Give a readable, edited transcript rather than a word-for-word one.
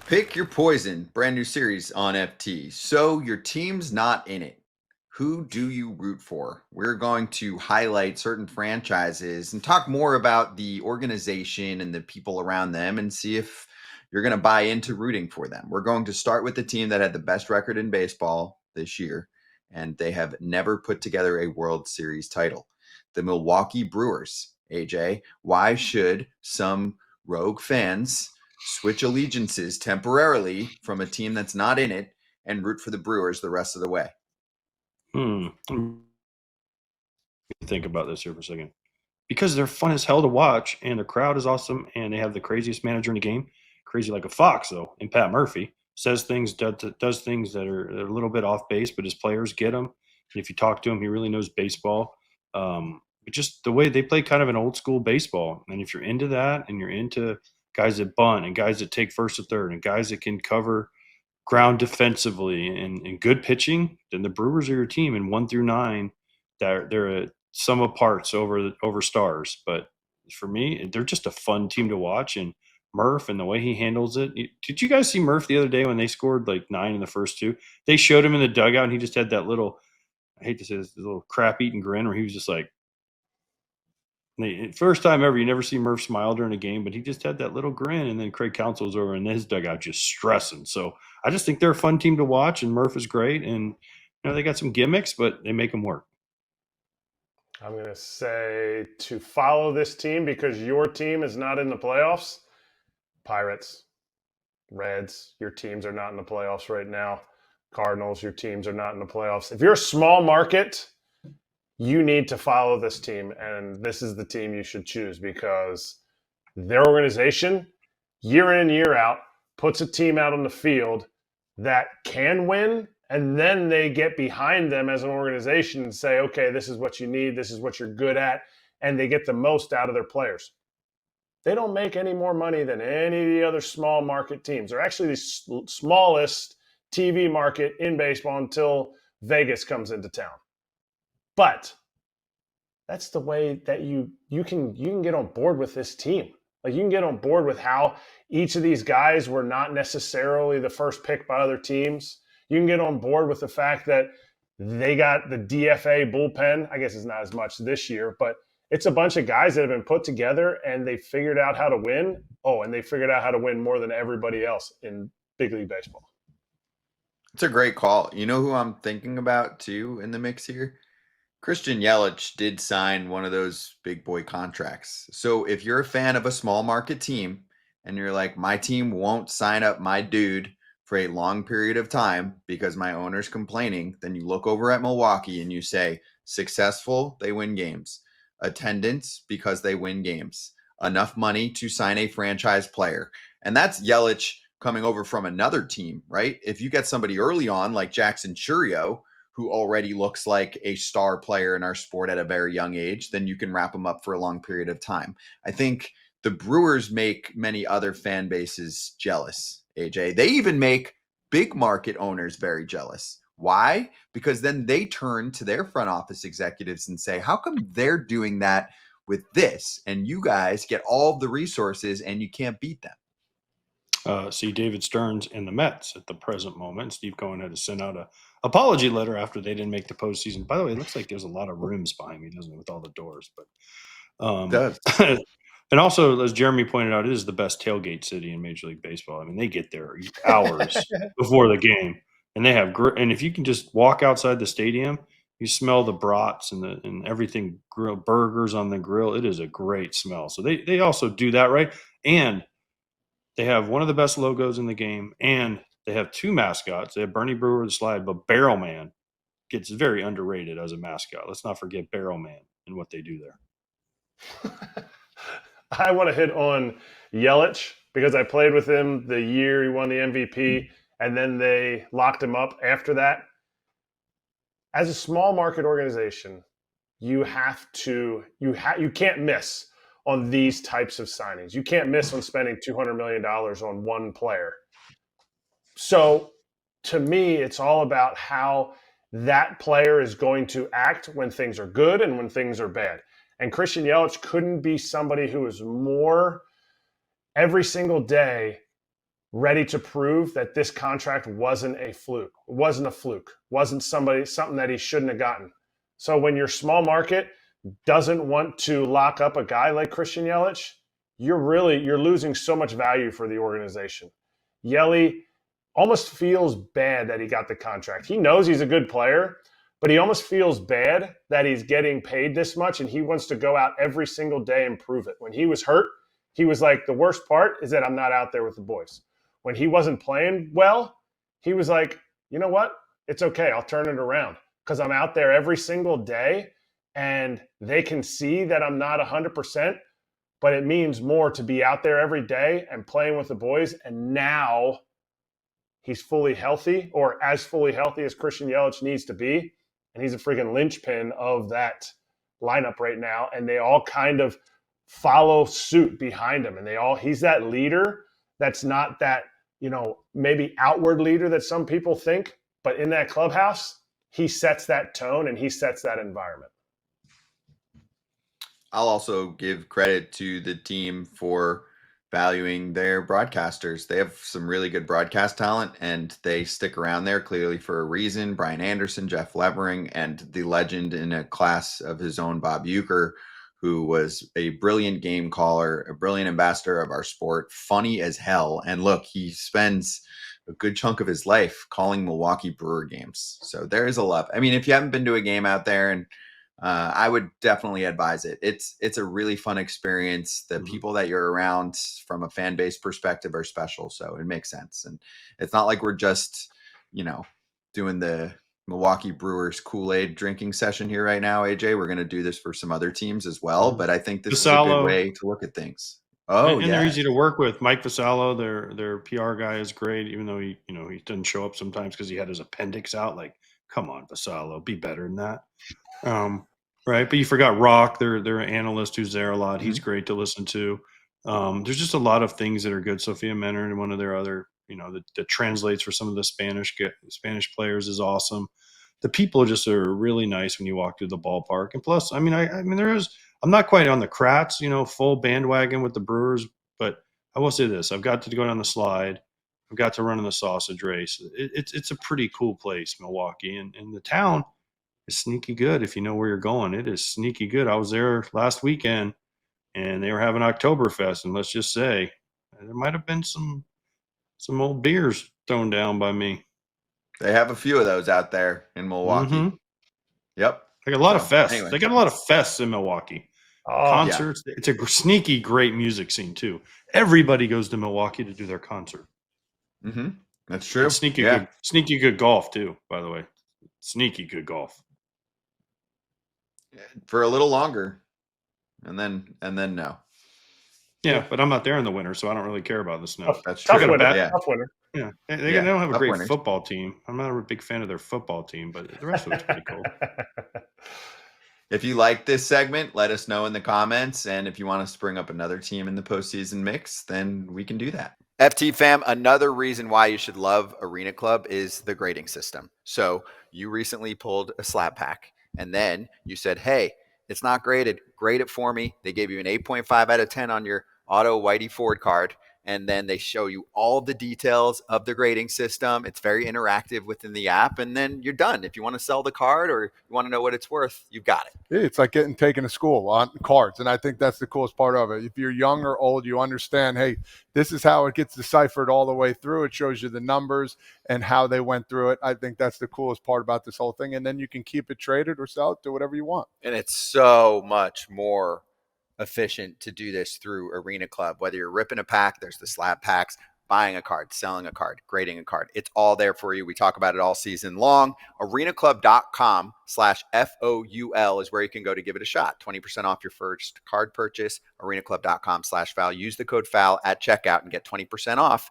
Pick your poison, brand new series on FT. So your team's not in it. Who do you root for? We're going to highlight certain franchises and talk more about the organization and the people around them and see if you're going to buy into rooting for them. We're going to start with the team that had the best record in baseball this year, and they have never put together a World Series title. The Milwaukee Brewers. AJ, why should some rogue fans switch allegiances temporarily from a team that's not in it and root for the Brewers the rest of the way? Let me think about this here for a second. Because they're fun as hell to watch, and the crowd is awesome, and they have the craziest manager in the game, crazy like a fox though. And Pat Murphy says things, does things that are a little bit off base, but his players get them. And if you talk to him, he really knows baseball. But just the way they play, kind of an old school baseball. And if you're into that, and you're into guys that bunt, and guys that take first or third, and guys that can cover ground defensively, and good pitching, then the Brewers are your team. And 1 through 9, they're a sum of parts over stars. But for me, they're just a fun team to watch. And Murph and the way he handles it. Did you guys see Murph the other day when they scored like 9 in the first 2? They showed him in the dugout, and he just had that little, I hate to say this, little crap eating grin where he was just like, first time ever, you never see Murph smile during a game, but he just had that little grin. And then Craig Counsell was over in his dugout just stressing. So I just think they're a fun team to watch, and Murph is great. And they got some gimmicks, but they make them work. I'm going to say to follow this team because your team is not in the playoffs. Pirates, Reds, your teams are not in the playoffs right now. Cardinals, your teams are not in the playoffs. If you're a small market, you need to follow this team, and this is the team you should choose because their organization, year in and year out, puts a team out on the field that can win, and then they get behind them as an organization and say, okay, this is what you need, this is what you're good at, and they get the most out of their players. They don't make any more money than any of the other small market teams. They're actually the smallest TV market in baseball until Vegas comes into town. But that's the way that you can get on board with this team. Like, you can get on board with how each of these guys were not necessarily the first pick by other teams. You can get on board with the fact that they got the DFA bullpen. I guess it's not as much this year, but it's a bunch of guys that have been put together and they figured out how to win. Oh, and they figured out how to win more than everybody else in big league baseball. It's a great call. You know who I'm thinking about too in the mix here? Christian Yelich did sign one of those big boy contracts. So if you're a fan of a small market team and you're like, my team won't sign up my dude for a long period of time because my owner's complaining, then you look over at Milwaukee and you say, successful, they win games. Attendance, because they win games. Enough money to sign a franchise player. And that's Yelich coming over from another team, right? If you get somebody early on like Jackson Churio, who already looks like a star player in our sport at a very young age, then you can wrap them up for a long period of time. I think the Brewers make many other fan bases jealous, AJ. They even make big market owners very jealous. Why? Because then they turn to their front office executives and say, how come they're doing that with this? And you guys get all of the resources and you can't beat them. See David Stearns and the Mets at the present moment. Steve Cohen had to send out a apology letter after they didn't make the postseason. By the way, it looks like there's a lot of rims behind me, doesn't it, with all the doors? But and also, as Jeremy pointed out, it is the best tailgate city in Major League Baseball. I mean, they get there hours before the game, and they have and if you can just walk outside the stadium, you smell the brats and everything, grill burgers on the grill. It is a great smell. So they also do that right, and they have one of the best logos in the game, and they have 2 mascots. They have Bernie Brewer, the slide, but Barrel Man gets very underrated as a mascot. Let's not forget Barrel Man and what they do there. I want to hit on Yelich because I played with him the year he won the MVP, and then they locked him up after that. As a small market organization, you can't miss on these types of signings. You can't miss on spending $200 million on one player. So to me, it's all about how that player is going to act when things are good and when things are bad. And Christian Yelich couldn't be somebody who is more every single day ready to prove that this contract wasn't a fluke. It wasn't a fluke. Wasn't something that he shouldn't have gotten. So when your small market doesn't want to lock up a guy like Christian Yelich, you're losing so much value for the organization. Yelich almost feels bad that he got the contract. He knows he's a good player, but he almost feels bad that he's getting paid this much, and he wants to go out every single day and prove it. When he was hurt, he was like, the worst part is that I'm not out there with the boys. When he wasn't playing well, he was like, you know what? It's okay. I'll turn it around because I'm out there every single day, and they can see that I'm not 100%, but it means more to be out there every day and playing with the boys. And now he's fully healthy, or as fully healthy as Christian Yelich needs to be. And he's a freaking linchpin of that lineup right now. And they all kind of follow suit behind him. And he's that leader that's not that, maybe outward leader that some people think, but in that clubhouse, he sets that tone and he sets that environment. I'll also give credit to the team for valuing their broadcasters. They have some really good broadcast talent, and they stick around there clearly for a reason. Brian Anderson, Jeff Levering, and the legend in a class of his own, Bob Uecker, who was a brilliant game caller, a brilliant ambassador of our sport, funny as hell. And look, he spends a good chunk of his life calling Milwaukee Brewer games. So there is a love. I mean, if you haven't been to a game out there, and I would definitely advise it. It's a really fun experience. The people that you're around from a fan base perspective are special. So it makes sense. And it's not like we're just, doing the Milwaukee Brewers Kool-Aid drinking session here right now, AJ. We're going to do this for some other teams as well. But I think this is a good way to look at things. Oh, and they're easy to work with. Mike Vasallo, their PR guy, is great, even though he doesn't show up sometimes because he had his appendix out. Like, come on, Vasallo, be better than that. Right. But you forgot Rock, their analyst who's there a lot. He's great to listen to. There's just a lot of things that are good. Sophia Menard and one of their other, that translates for some of the Spanish players is awesome. The people just are really nice when you walk through the ballpark. And plus, I'm not quite on the Kratz, full bandwagon with the Brewers, but I will say this. I've got to go down the slide. I've got to run in the sausage race. It's a pretty cool place, Milwaukee, and the town is sneaky good if you know where you're going. It is sneaky good. I was there last weekend, and they were having Oktoberfest, and let's just say there might have been some old beers thrown down by me. They have a few of those out there in Milwaukee. Mm-hmm. Yep. They got a lot of fests. Anyway. They got a lot of fests in Milwaukee. Concerts. Yeah. It's a sneaky great music scene too. Everybody goes to Milwaukee to do their concert. Mm-hmm. That's true. And sneaky good golf too, by the way. Sneaky good golf. For a little longer, and then no. Yeah, but I'm not there in the winter, so I don't really care about the snow. That's true. Tough winter. Yeah, they don't have a great football team. I'm not a big fan of their football team, but the rest of it's pretty cool. If you like this segment, let us know in the comments, and if you want us to bring up another team in the postseason mix, then we can do that. FT fam, another reason why you should love Arena Club is the grading system. So you recently pulled a slab pack, and then you said, hey, it's not graded. Grade it for me. They gave you an 8.5 out of 10 on your auto Whitey Ford card. And then they show you all the details of the grading system. It's very interactive within the app. And then you're done. If you want to sell the card or you want to know what it's worth, you've got it. It's like getting taken to school on cards. And I think that's the coolest part of it. If you're young or old, you understand, hey, this is how it gets deciphered all the way through. It shows you the numbers and how they went through it. I think that's the coolest part about this whole thing. And then you can keep it traded or sell it, do whatever you want. And it's so much more efficient to do this through Arena Club. Whether you're ripping a pack, there's the slab packs, buying a card, selling a card, grading a card. It's all there for you. We talk about it all season long. arenaclub.com/FOUL is where you can go to give it a shot. 20% off your first card purchase. arenaclub.com/FOUL. Use the code FOUL at checkout and get 20% off